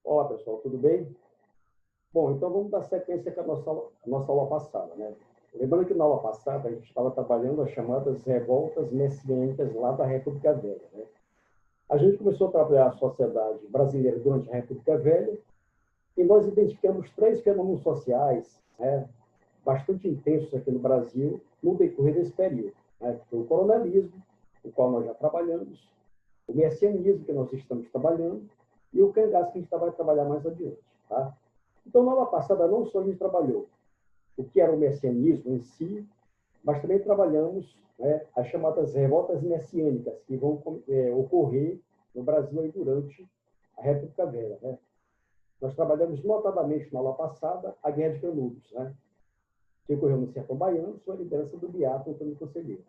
Olá, pessoal, tudo bem? Bom, então vamos dar sequência com a nossa aula passada, né? Lembrando que na aula passada a gente estava trabalhando as chamadas revoltas messiânicas lá da República Velha, né? A gente começou a trabalhar a sociedade brasileira durante a República Velha e nós identificamos três fenômenos sociais, né, bastante intensos aqui no Brasil no decorrer desse período, né? Que foi o coronelismo, o qual nós já trabalhamos, o messianismo, que nós estamos trabalhando, e o cangaço, que a gente vai trabalhar mais adiante, tá? Então, na aula passada, não só a gente trabalhou o que era o messianismo em si, mas também trabalhamos, né, as chamadas revoltas messiânicas, que vão ocorrer no Brasil aí durante a República Velha, né? Nós trabalhamos notadamente na aula passada a Guerra de Canudos, né, que ocorreu no Sertão Baiano, sob a liderança do Beato Antônio Conselheiro.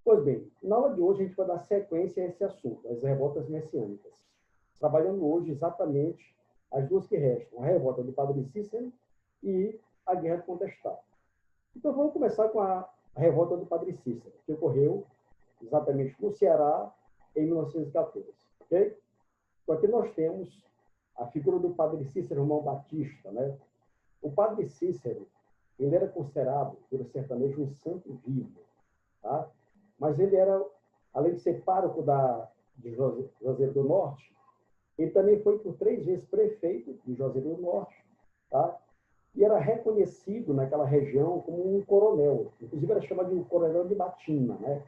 Pois bem, na aula de hoje a gente vai dar sequência a esse assunto, as revoltas messiânicas, trabalhando hoje exatamente as duas que restam, a revolta do Padre Cícero e a Guerra de Contestado. Então vamos começar com a revolta do Padre Cícero, que ocorreu exatamente no Ceará em 1914, ok? Então aqui nós temos a figura do Padre Cícero Romão Batista, né? O Padre Cícero, ele era considerado pelo sertanejo um santo vivo, tá? Mas ele era, além de ser pároco de Juazeiro do Norte, ele também foi por 3 vezes prefeito de Juazeiro do Norte, tá? E era reconhecido naquela região como um coronel, inclusive era chamado de um coronel de batina, né?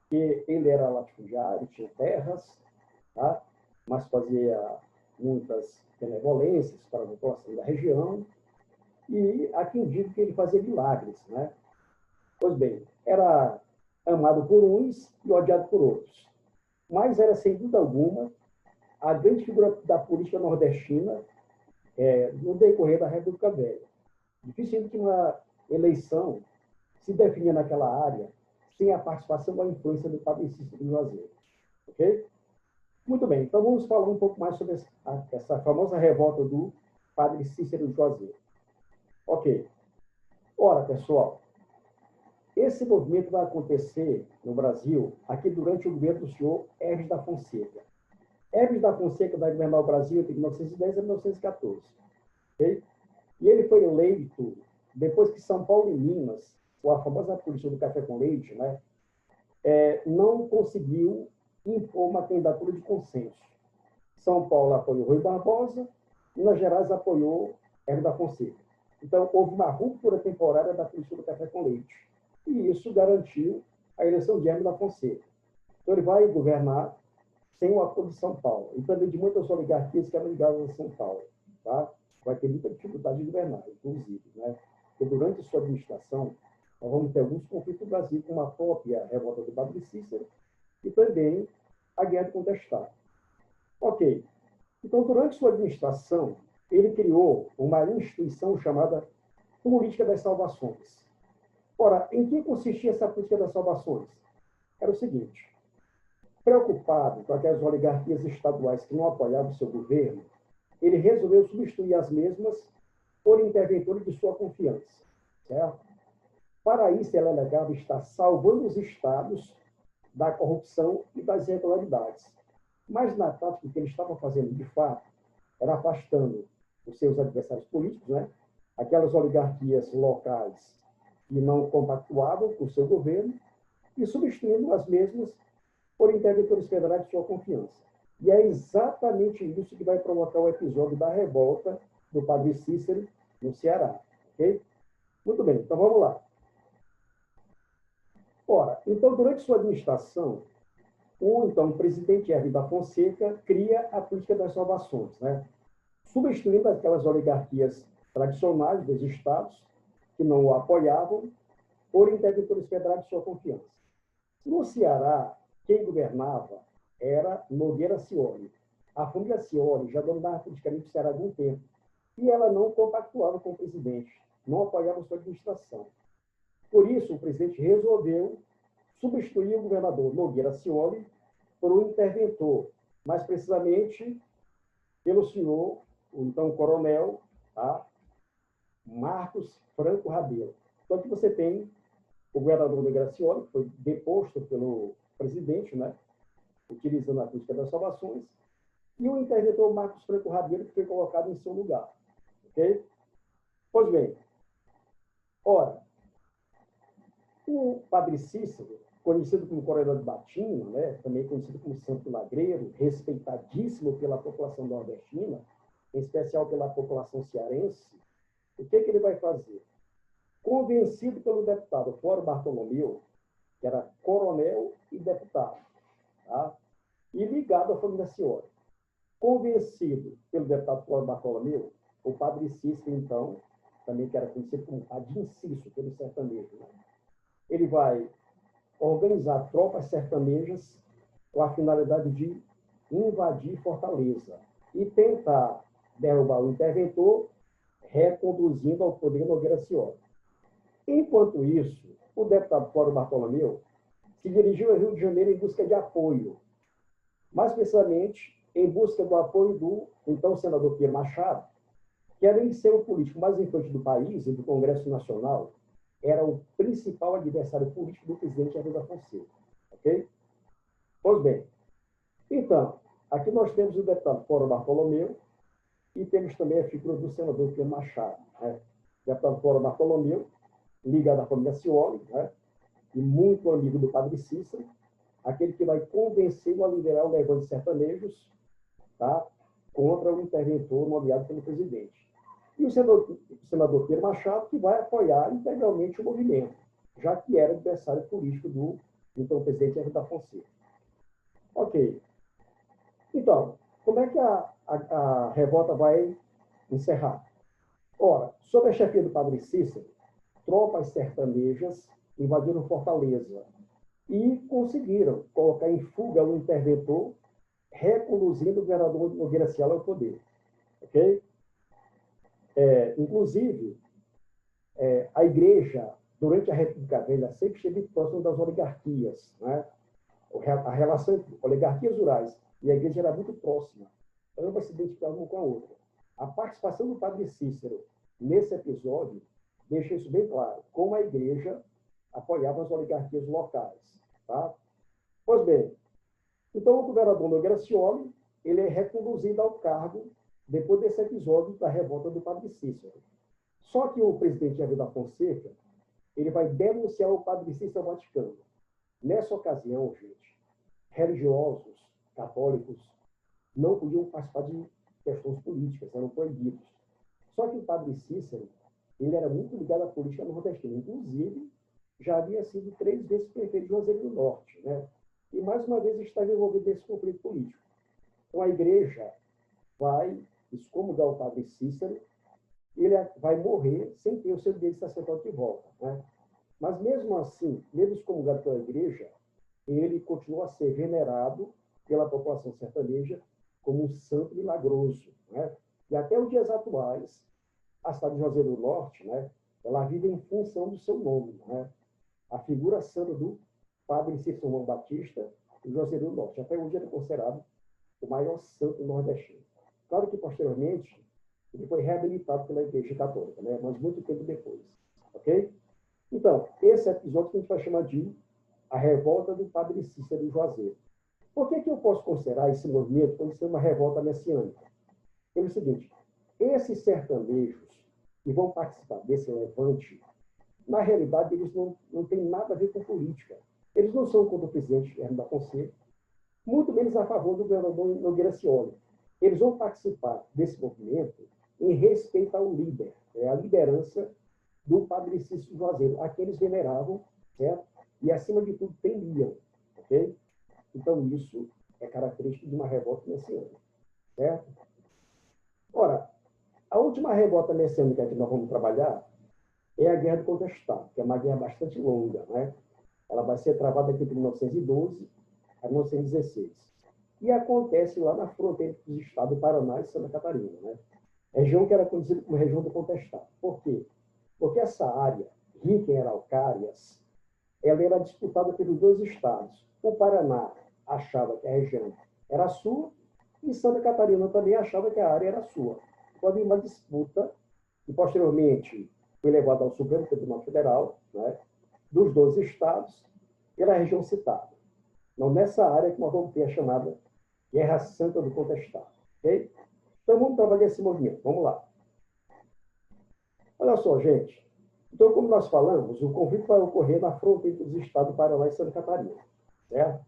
Que ele era latifundiário, tinha terras, tá? Mas fazia muitas benevolências para a população da região, e há quem diga que ele fazia milagres, né? Pois bem, era amado por uns e odiado por outros, mas era, sem dúvida alguma, a grande figura da política nordestina no decorrer da República Velha. Difícil que uma eleição se definia naquela área sem a participação ou a influência do Padre Cícero de Juazeiro. Ok? Muito bem, então vamos falar um pouco mais sobre essa famosa revolta do Padre Cícero de Juazeiro. Ok. Ora, pessoal, esse movimento vai acontecer no Brasil aqui durante o governo do senhor Hermes da Fonseca. Hermes da Fonseca vai governar o Brasil entre 1910 e 1914. Okay? E ele foi eleito depois que São Paulo e Minas, com a famosa política do café com leite, né, não conseguiu impor uma candidatura de consenso. São Paulo apoiou Rui Barbosa, Minas Gerais apoiou Hermes da Fonseca. Então, houve uma ruptura temporária da política do café com leite. E isso garantiu a eleição de Hermes da Fonseca. Então, ele vai governar sem o apoio de São Paulo, e também de muitas oligarquias que eram ligadas a São Paulo. Tá? Vai ter muita dificuldade de governar, inclusive. Né? Porque durante sua administração, nós vamos ter alguns conflitos no Brasil, como a própria revolta do Padre Cícero e também a Guerra de Contestado. Ok. Então, durante sua administração, ele criou uma instituição chamada Política das Salvações. Ora, em que consistia essa Política das Salvações? Era o seguinte: preocupado com aquelas oligarquias estaduais que não apoiavam o seu governo, ele resolveu substituir as mesmas por interventores de sua confiança. Certo? Para isso, ele alegava estar salvando os estados da corrupção e das irregularidades. Mas, na prática, o que ele estava fazendo, de fato, era afastando os seus adversários políticos, né? Aquelas oligarquias locais que não compactuavam com o seu governo, e substituindo as mesmas por interventores federais de sua confiança. E é exatamente isso que vai provocar o episódio da revolta do Padre Cícero no Ceará. Ok? Muito bem, então vamos lá. Ora, então, durante sua administração, o presidente Hermes da Fonseca cria a política das salvações, né? Substituindo aquelas oligarquias tradicionais dos estados que não o apoiavam por interventores federais de sua confiança. No Ceará, quem governava era Nogueira Cioli. A família Cioli já dominava politicamente o Ceará há algum tempo e ela não compactuava com o presidente, não apoiava sua administração. Por isso, o presidente resolveu substituir o governador Nogueira Cioli por um interventor, mais precisamente pelo senhor, o então coronel, tá? Marcos Franco Rabelo. Então, aqui você tem o governador Nogueira Cioli, que foi deposto pelo presidente, né, utilizando a política das salvações, e o interventor Marcos Franco Rabelo, que foi colocado em seu lugar. Ok? Pois bem, ora, o padre Cícero, conhecido como Coronel de Batina, né, também conhecido como Santo Lagreiro, respeitadíssimo pela população nordestina, em especial pela população cearense, o que ele vai fazer? Convencido pelo deputado Flório Bartolomeu, que era coronel e deputado, tá? E ligado à família Cioli. Convencido pelo deputado Flório Bartolomeu, o padre Cícero, então, também que era conhecido como Padre Cícero, pelo sertanejo, né? Ele vai organizar tropas sertanejas com a finalidade de invadir Fortaleza e tentar derrubar o interventor, reconduzindo ao poder Nogueira Cioli. Enquanto isso, o deputado Flório Bartolomeu se dirigiu ao Rio de Janeiro em busca de apoio, mais precisamente em busca do apoio do então senador Pierre Machado, que além de ser o político mais influente do país e do Congresso Nacional, era o principal adversário político do presidente Jair da Fonseca. Ok? Pois bem, então, aqui nós temos o deputado Flório Bartolomeu e temos também a figura do senador Pierre Machado. Né? O deputado Flório Bartolomeu, ligado à família Cioli, né? E muito amigo do padre Cícero, aquele que vai convencê-lo a liderar o levante de sertanejos, tá? Contra o interventor nomeado pelo presidente. E o senador Pierre Machado, que vai apoiar integralmente o movimento, já que era adversário político do então presidente Jair da Fonseca. Ok. Então, como é que a revolta vai encerrar? Ora, sob a chefia do padre Cícero, tropas sertanejas invadiram Fortaleza e conseguiram colocar em fuga o interventor, reconduzindo o governador Nogueira Cioli ao poder. Ok? Inclusive, a igreja, durante a República Velha, sempre esteve próxima das oligarquias. Né? A relação entre oligarquias rurais e a igreja era muito próxima. Ambas se identificavam uma com a outra. A participação do padre Cícero nesse episódio deixa isso bem claro, como a igreja apoiava as oligarquias locais. Tá? Pois bem, então o governador Nogueira Cioli, ele é reconduzido ao cargo depois desse episódio da revolta do padre Cícero. Só que o presidente Jair da Fonseca, ele vai denunciar o padre Cícero ao Vaticano. Nessa ocasião, gente, religiosos, católicos, não podiam participar de questões políticas, eram proibidos. Só que o padre Cícero, ele era muito ligado à política nordestina. Inclusive, já havia sido 3 vezes prefeito de Juazeiro do Norte, né? E, mais uma vez, estava envolvido nesse conflito político. Então, a igreja vai excomungar o padre Cícero e ele vai morrer sem ter o seu direito sacerdotal de volta, né? Mas, mesmo assim, mesmo excomungado pela igreja, ele continua a ser venerado pela população sertaneja como um santo milagroso, né? E até os dias atuais, a cidade de Juazeiro do Norte, né, ela vive em função do seu nome, né? A figura santa do padre Cícero João Batista de Juazeiro do Norte. Até hoje ele é considerado o maior santo nordestino. Claro que, posteriormente, ele foi reabilitado pela Igreja Católica, né? Mas muito tempo depois. Ok? Então, esse episódio que a gente vai chamar de a revolta do padre Cícero de Juazeiro. Por que eu posso considerar esse movimento como sendo uma revolta messiânica? Pelo seguinte, esses sertanejos que vão participar desse levante, na realidade, eles não têm nada a ver com política. Eles não são contra o presidente Jair da Fonseca, muito menos a favor do governador Nogueira Cioli. Eles vão participar desse movimento em respeito ao líder, a liderança do padre Cícero Juazeiro, a quem eles veneravam, certo? E, acima de tudo, temiam, ok? Então, isso é característico de uma revolta messiânica, certo? Ora, a última revolta messiânica que nós vamos trabalhar é a Guerra do Contestado, que é uma guerra bastante longa, né? Ela vai ser travada aqui de 1912 a 1916. E acontece lá na fronteira dos estados do Paraná e Santa Catarina, né? Região que era conhecida como região do Contestado. Por quê? Porque essa área, rica em araucárias, ela era disputada pelos 2 estados. O Paraná achava que a região era sua e Santa Catarina também achava que a área era sua. Então, havia uma disputa e, posteriormente, foi levada ao Supremo Tribunal Federal, né, dos 2 estados pela região citada. Então, nessa área que nós vamos ter a chamada Guerra Santa do Contestado. Ok? Então, vamos trabalhar esse movimento. Vamos lá. Olha só, gente. Então, como nós falamos, o conflito vai ocorrer na fronteira dos estados do Paraná e Santa Catarina. Certo?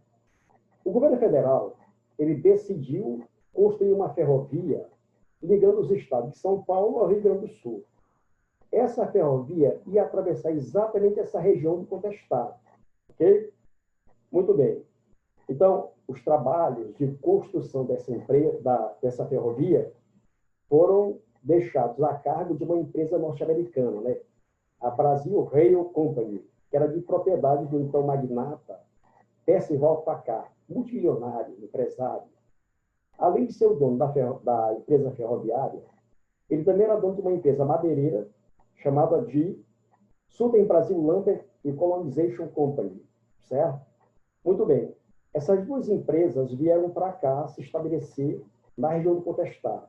O governo federal, ele decidiu construir uma ferrovia ligando os estados de São Paulo ao Rio Grande do Sul. Essa ferrovia ia atravessar exatamente essa região do contestado. Ok? Muito bem. Então, os trabalhos de construção dessa ferrovia foram deixados a cargo de uma empresa norte-americana, né? A Brasil Rail Company, que era de propriedade do então magnata Percival Faccar, multimilionário, empresário. Além de ser o dono da empresa ferroviária, ele também era dono de uma empresa madeireira chamada de Southern Brazil Lumber and Colonization Company, certo? Muito bem. Essas duas empresas vieram para cá se estabelecer na região do contestado.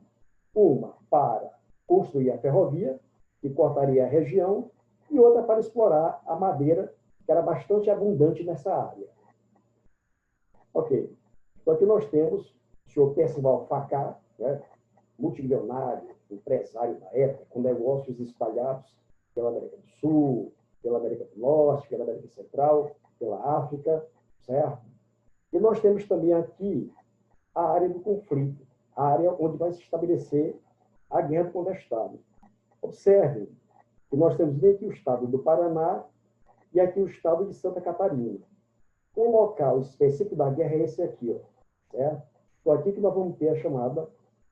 Uma para construir a ferrovia, que cortaria a região, e outra para explorar a madeira, que era bastante abundante nessa área. Ok. Então, aqui nós temos o senhor Percival Faccar, né, multimilionário, empresário da época, com negócios espalhados pela América do Sul, pela América do Norte, pela América Central, pela África, certo? E nós temos também aqui a área do conflito, a área onde vai se estabelecer a guerra do contestado. Observem que nós temos bem aqui o estado do Paraná e aqui o estado de Santa Catarina. O local específico da guerra é esse aqui, ó, certo? Então, aqui que nós vamos ter a chamada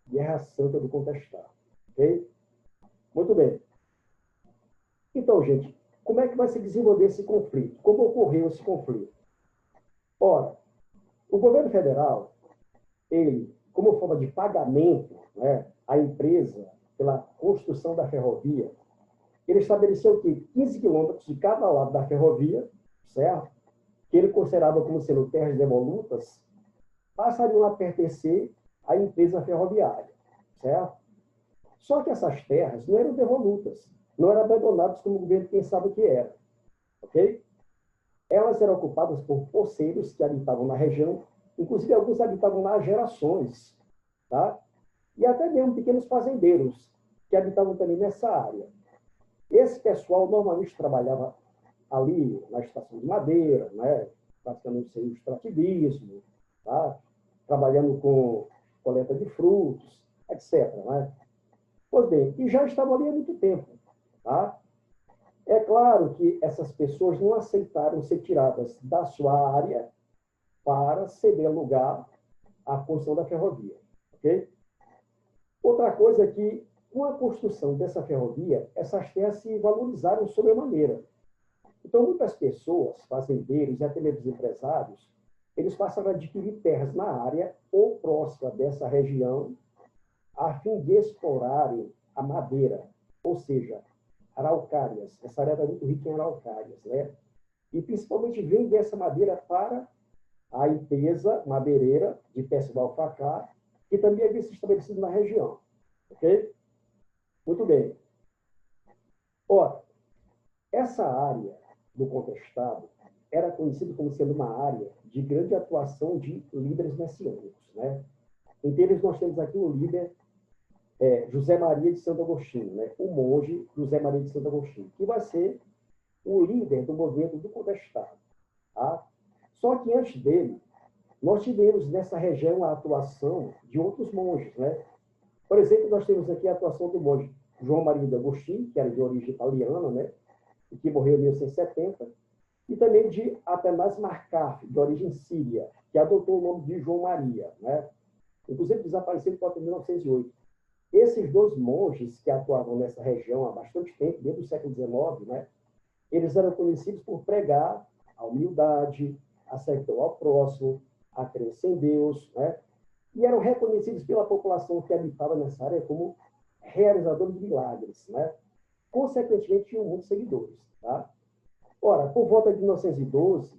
Guerra Santa do Contestado. Ok? Muito bem. Então, gente, como é que vai se desenvolver esse conflito? Como ocorreu esse conflito? Ora, o governo federal, ele, como forma de pagamento, né, à empresa pela construção da ferrovia, ele estabeleceu que 15 quilômetros de cada lado da ferrovia, certo? Que ele considerava como sendo terras devolutas, passariam a pertencer à empresa ferroviária, certo? Só que essas terras não eram devolutas, não eram abandonadas como o governo pensava que era, ok? Elas eram ocupadas por poceiros que habitavam na região, inclusive alguns habitavam lá há gerações, tá? E até mesmo pequenos fazendeiros que habitavam também nessa área. Esse pessoal normalmente trabalhava ali na estação de madeira, né? Praticando o extrativismo, tá? Trabalhando com coleta de frutos, etc. Né? Pois bem, e já estavam ali há muito tempo. Tá? É claro que essas pessoas não aceitaram ser tiradas da sua área para ceder lugar à construção da ferrovia. Okay? Outra coisa é que, com a construção dessa ferrovia, essas terras se valorizaram sobremaneira. Então, muitas pessoas, fazendeiros e até mesmo empresários, eles passaram a adquirir terras na área ou próxima dessa região, a fim de explorarem a madeira, ou seja, araucárias. Essa área era muito rica em araucárias, né? E principalmente vender essa madeira para a empresa madeireira de Percival Faccar, que também havia se estabelecido na região. Ok? Muito bem. Ora, essa área do contestado era conhecida como sendo uma área de grande atuação de líderes messiânicos, né? Entre eles, nós temos aqui o líder José Maria de Santo Agostinho, né? O monge José Maria de Santo Agostinho, que vai ser o líder do movimento do contestado. Tá? Só que antes dele, nós tivemos nessa região a atuação de outros monges. Né? Por exemplo, nós temos aqui a atuação do monge João Maria de Agostinho, que era de origem italiana, né? E que morreu em 1170, e também de Atanás Marcaf, de origem síria, que adotou o nome de João Maria, né? Inclusive desapareceu em 1908. Esses dois monges que atuavam nessa região há bastante tempo, desde o século XIX, né? Eles eram conhecidos por pregar a humildade, a servidão ao próximo, a crença em Deus, né? E eram reconhecidos pela população que habitava nessa área como realizadores de milagres, né? Consequentemente, tinham muitos seguidores, tá? Ora, por volta de 1912,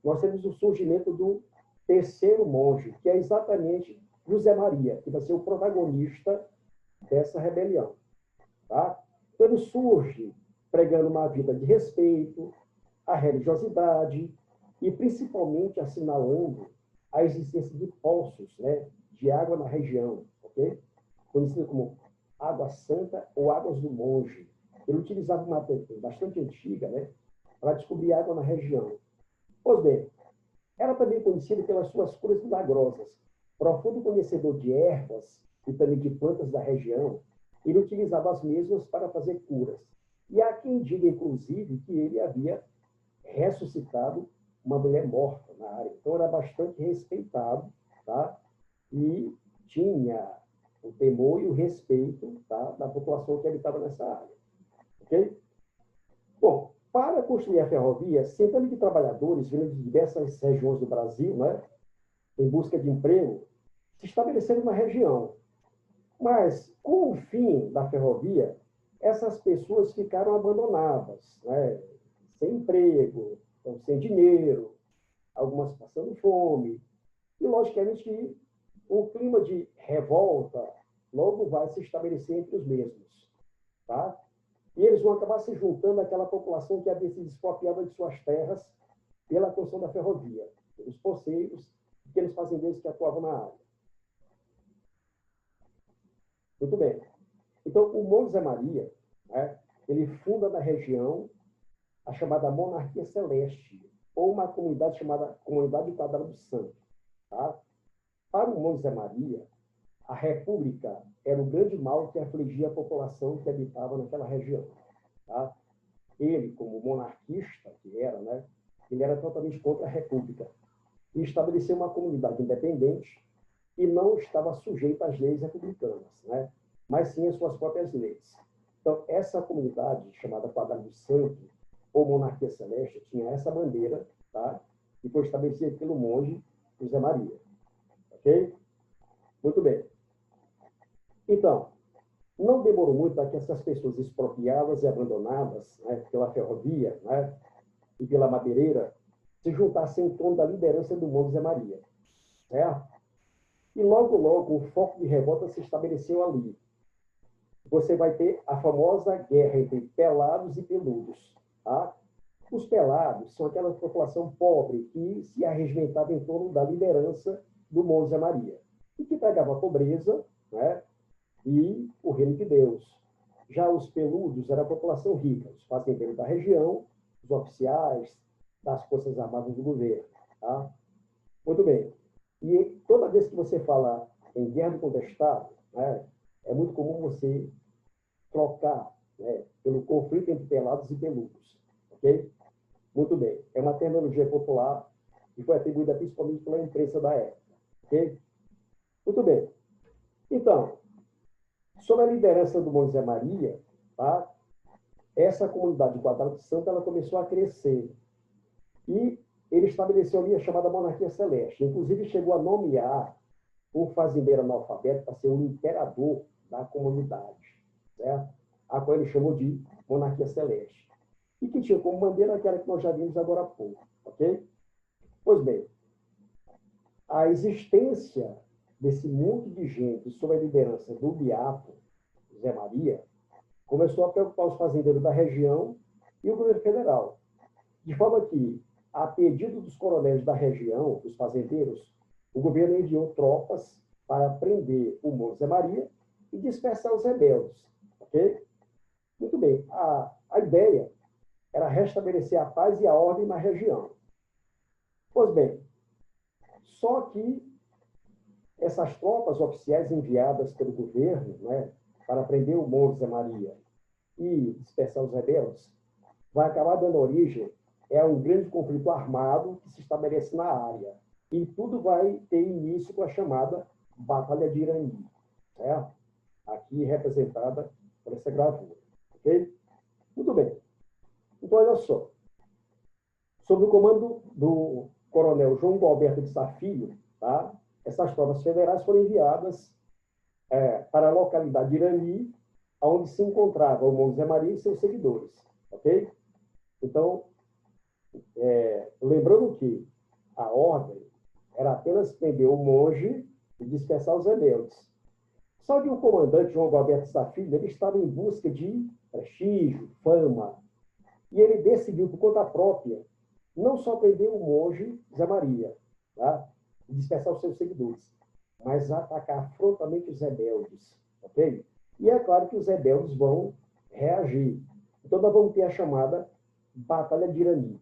nós temos o surgimento do terceiro monge, que é exatamente José Maria, que vai ser o protagonista dessa rebelião. Tá? Então, ele surge pregando uma vida de respeito, a religiosidade e, principalmente, assinalando a existência de poços, né, de água na região, ok? Conhecido como água santa ou águas do monge. Ele utilizava uma técnica bastante antiga, né, para descobrir água na região. Pois bem, era também conhecido pelas suas curas milagrosas. Profundo conhecedor de ervas e também de plantas da região, ele utilizava as mesmas para fazer curas. E há quem diga, inclusive, que ele havia ressuscitado uma mulher morta na área. Então, era bastante respeitado, tá? E tinha o temor e o respeito, tá, da população que habitava nessa área. Ok? Bom, para construir a ferrovia, centenas de trabalhadores vindo de diversas regiões do Brasil, né, em busca de emprego, se estabeleceram na região. Mas, com o fim da ferrovia, essas pessoas ficaram abandonadas, né, sem emprego, sem dinheiro, algumas passando fome. E, logicamente, um clima de revolta logo vai se estabelecer entre os mesmos. Tá? E eles vão acabar se juntando àquela população que havia se expropriado de suas terras pela construção da ferrovia, pelos poceiros e pelos fazendeiros que atuavam na área. Muito bem. Então, o Monte Zé Maria, né, ele funda na região a chamada Monarquia Celeste, ou uma comunidade chamada Comunidade do Quadrado do Santo. Tá? Para o Monte Zé Maria, a República era o grande mal que afligia a população que habitava naquela região. Tá? Ele, como monarquista que era, né, ele era totalmente contra a República e estabeleceu uma comunidade independente e não estava sujeita às leis republicanas, né, mas sim às suas próprias leis. Então, essa comunidade, chamada Quadrado do Santo, ou Monarquia Celeste, tinha essa bandeira, tá, que foi estabelecida pelo monge José Maria. Ok? Muito bem. Então, não demorou muito para que essas pessoas expropriadas e abandonadas, né, pela ferrovia, né, e pela madeireira se juntassem em torno da liderança do Monte Zé Maria. Certo? E logo, logo, o foco de revolta se estabeleceu ali. Você vai ter a famosa guerra entre pelados e peludos. Tá? Os pelados são aquela população pobre que se arregimentava em torno da liderança do Monte Zé Maria e que pegava a pobreza, né, e o reino de Deus. Já os peludos eram a população rica, os fazendeiros da região, os oficiais das Forças Armadas do governo. Tá? Muito bem. E toda vez que você fala em guerra do contestado, né, é muito comum você trocar, né, pelo conflito entre pelados e peludos. Ok? Muito bem. É uma terminologia popular que foi atribuída principalmente pela imprensa da época. Ok? Muito bem. Então, sob a liderança do Monte Zé Maria, tá, essa comunidade de Quadrado do Santo ela começou a crescer. E ele estabeleceu ali a chamada Monarquia Celeste. Inclusive, chegou a nomear um fazendeiro analfabeto para ser o imperador da comunidade, certo? A qual ele chamou de Monarquia Celeste. E que tinha como bandeira aquela que nós já vimos agora há pouco, ok? Pois bem, a existência desse monte de gente sob a liderança do Beato Zé Maria começou a preocupar os fazendeiros da região e o governo federal. De forma que, a pedido dos coronéis da região, dos fazendeiros, o governo enviou tropas para prender o Monte Zé Maria e dispersar os rebeldes. Ok? Muito bem. A ideia era restabelecer a paz e a ordem na região. Pois bem, só que essas tropas oficiais enviadas pelo governo, né, para prender o Monte Zé Maria e dispersar os rebeldes, vai acabar dando origem a um grande conflito armado que se estabelece na área. E tudo vai ter início com a chamada Batalha de Irani, certo? Aqui representada por essa gravura. Ok? Muito bem. Então, olha só. Sob o comando do coronel João Galberto de Sá Filho, tá? Essas tropas federais foram enviadas para a localidade de Irani, onde se encontrava o Monte Zé Maria e seus seguidores. Ok? Então, lembrando que a ordem era apenas prender o monge e dispersar os rebeldes. Só que o comandante João Galberto Sá Filho, ele estava em busca de prestígio, fama, e ele decidiu, por conta própria, não só prender o monge Zé Maria, tá? e dispersar os seus seguidores, mas atacar frontalmente os rebeldes, ok? E é claro que os rebeldes vão reagir. Então, nós vamos ter a chamada Batalha de Irani,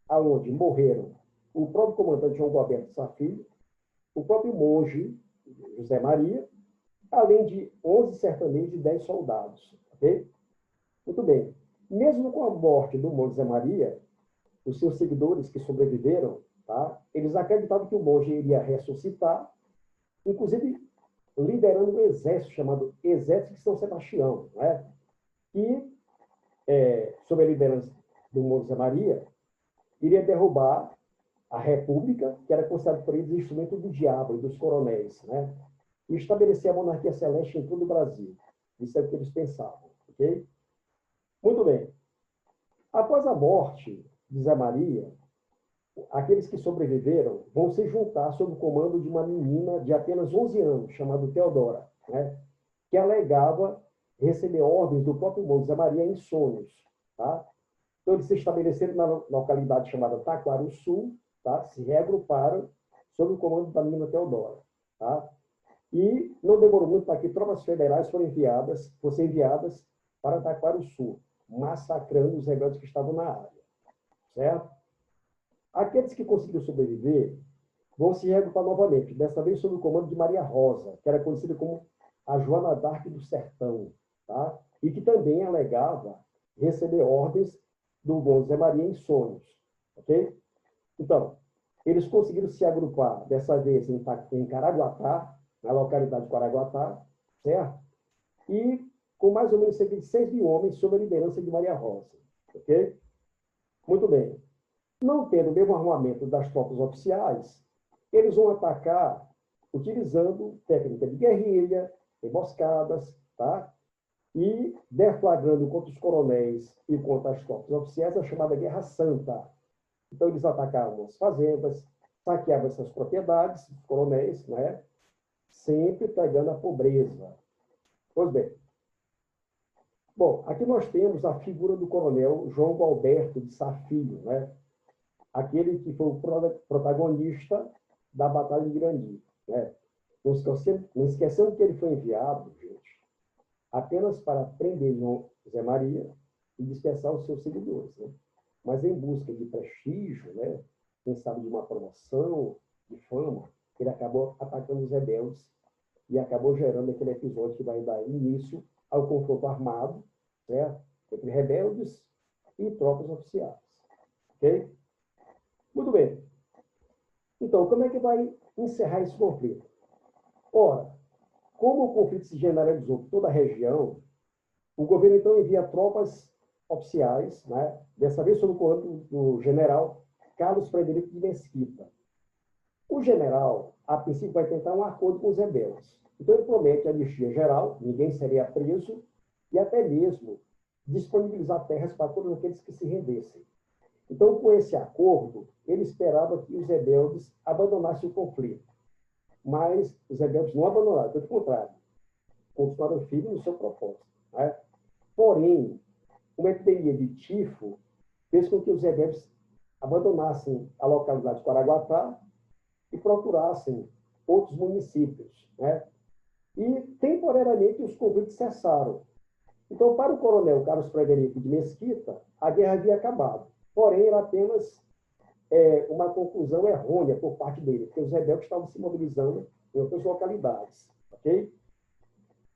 aonde morreram o próprio comandante João Goberto Sá Filho, o próprio monge José Maria, além de 11 sertanejos e 10 soldados, ok? Muito bem. Mesmo com a morte do monge José Maria, os seus seguidores que sobreviveram, tá? Eles acreditavam que o monge iria ressuscitar, inclusive liderando um exército chamado Exército de São Sebastião, né? Que, sob a liderança do monge José Maria, iria derrubar a República, que era considerado por eles instrumento do diabo e dos coronéis, né? E estabelecer a monarquia celeste em todo o Brasil. Isso é o que eles pensavam, ok? Muito bem. Após a morte de Zé Maria, aqueles que sobreviveram vão se juntar sob o comando de uma menina de apenas 11 anos, chamada Teodora, né? Que alegava receber ordens do próprio monge Zé Maria em sonhos, tá? Então, eles se estabeleceram na localidade chamada Taquaro Sul, tá? Se reagruparam sob o comando da menina Teodora, tá? E não demorou muito para que tropas federais fossem enviadas para Taquaro Sul, massacrando os rebeldes que estavam na área, certo? Aqueles que conseguiram sobreviver vão se reagrupar novamente, dessa vez sob o comando de Maria Rosa, que era conhecida como a Joana d'Arc do Sertão, tá? E que também alegava receber ordens do bom Zé Maria em sonhos, ok? Então, eles conseguiram se agrupar, dessa vez em Caraguatá, na localidade de Caraguatá, certo? E com mais ou menos cerca de 6 mil homens sob a liderança de Maria Rosa, ok? Muito bem. Não tendo o mesmo armamento das tropas oficiais, eles vão atacar utilizando técnica de guerrilha, emboscadas, tá? E deflagrando contra os coronéis e contra as tropas oficiais a chamada Guerra Santa. Então, eles atacavam as fazendas, saqueavam essas propriedades, os coronéis, né? Sempre pegando a pobreza. Pois bem. Bom, aqui nós temos a figura do coronel João Gualberto de Sá Filho, né? Aquele que foi o protagonista da Batalha de Irani, né? Não esquecendo que ele foi enviado, gente, apenas para prender Zé Maria e dispersar os seus seguidores, né? Mas em busca de prestígio, né? Quem sabe de uma promoção, de fama, ele acabou atacando os rebeldes e acabou gerando aquele episódio que vai dar início ao confronto armado, certo? Entre rebeldes e tropas oficiais, ok? Muito bem. Então, como é que vai encerrar esse conflito? Ora, como o conflito se generalizou por toda a região, o governo então envia tropas oficiais, né? Dessa vez sob o comando do general Carlos Frederico de Mesquita. O general, a princípio, vai tentar um acordo com os rebeldes. Então, ele promete anistia geral, ninguém seria preso, e até mesmo disponibilizar terras para todos aqueles que se rendessem. Então, com esse acordo, ele esperava que os rebeldes abandonassem o conflito. Mas os rebeldes não abandonaram, pelo contrário, continuaram firmes no seu propósito, né? Porém, uma epidemia de tifo fez com que os rebeldes abandonassem a localidade de Caraguatá e procurassem outros municípios, né? E, temporariamente, os conflitos cessaram. Então, para o coronel Carlos Frederico de Mesquita, a guerra havia acabado. Porém, era apenas uma conclusão errônea por parte dele, porque os rebeldes estavam se mobilizando em outras localidades, ok?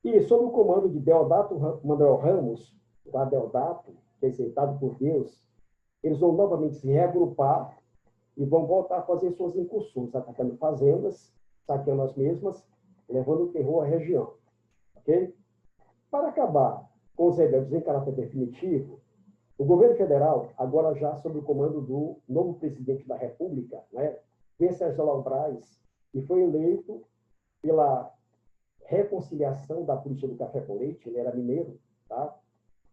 E, sob o comando de Deodato Manuel Ramos, o Adeodato, que é aceitado por Deus, eles vão novamente se reagrupar e vão voltar a fazer suas incursões, atacando fazendas, saqueando as mesmas, levando o terror à região, ok? Para acabar com os rebeldes em caráter definitivo, o governo federal, agora já sob o comando do novo presidente da República, né, Venceslau Braz, que foi eleito pela reconciliação da política do café com leite, ele era mineiro, tá?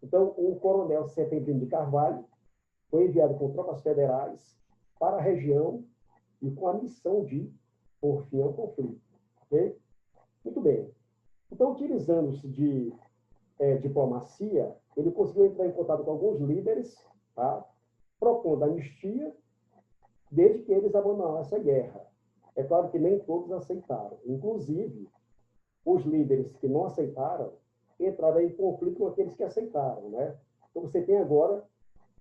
Então, o coronel Setembrino de Carvalho foi enviado com tropas federais para a região e com a missão de pôr fim ao conflito, ok? Muito bem. Então, utilizando-se de diplomacia, ele conseguiu entrar em contato com alguns líderes, tá? Propondo anistia, desde que eles abandonassem a guerra. É claro que nem todos aceitaram. Inclusive, os líderes que não aceitaram entraram em conflito com aqueles que aceitaram, né? Então, você tem agora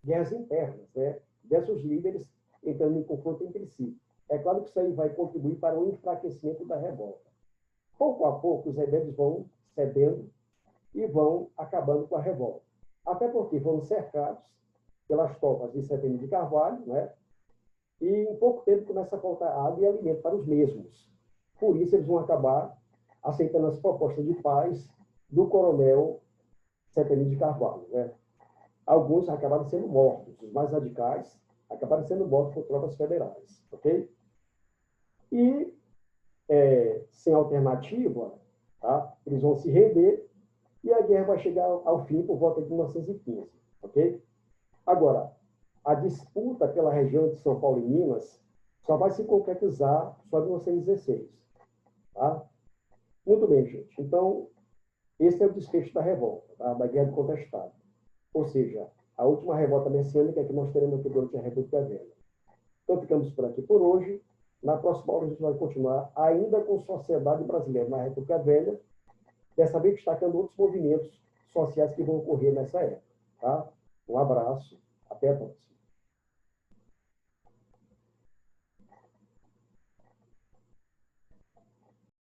guerras internas, né? Desses líderes entrando em confronto entre si. É claro que isso aí vai contribuir para o enfraquecimento da revolta. Pouco a pouco, os rebeldes vão cedendo e vão acabando com a revolta. Até porque foram cercados pelas tropas de Setembro de Carvalho, né? E em pouco tempo começa a faltar água e alimento para os mesmos. Por isso, eles vão acabar aceitando as propostas de paz do coronel Setembro de Carvalho, né? Alguns acabaram sendo mortos, os mais radicais acabaram sendo mortos por tropas federais, ok? E, sem alternativa, tá? Eles vão se render e a guerra vai chegar ao fim por volta de 1915, ok? Agora, a disputa pela região de São Paulo e Minas só vai se concretizar só em 1916, tá? Muito bem, gente. Então, esse é o desfecho da revolta, tá? Da Guerra do Contestado. Ou seja, a última revolta messiânica que nós teremos aqui durante a República Velha. Então, ficamos por aqui por hoje. Na próxima aula, a gente vai continuar ainda com sociedade brasileira na República Velha, dessa vez destacando outros movimentos sociais que vão ocorrer nessa época. Tá? Um abraço, até a próxima.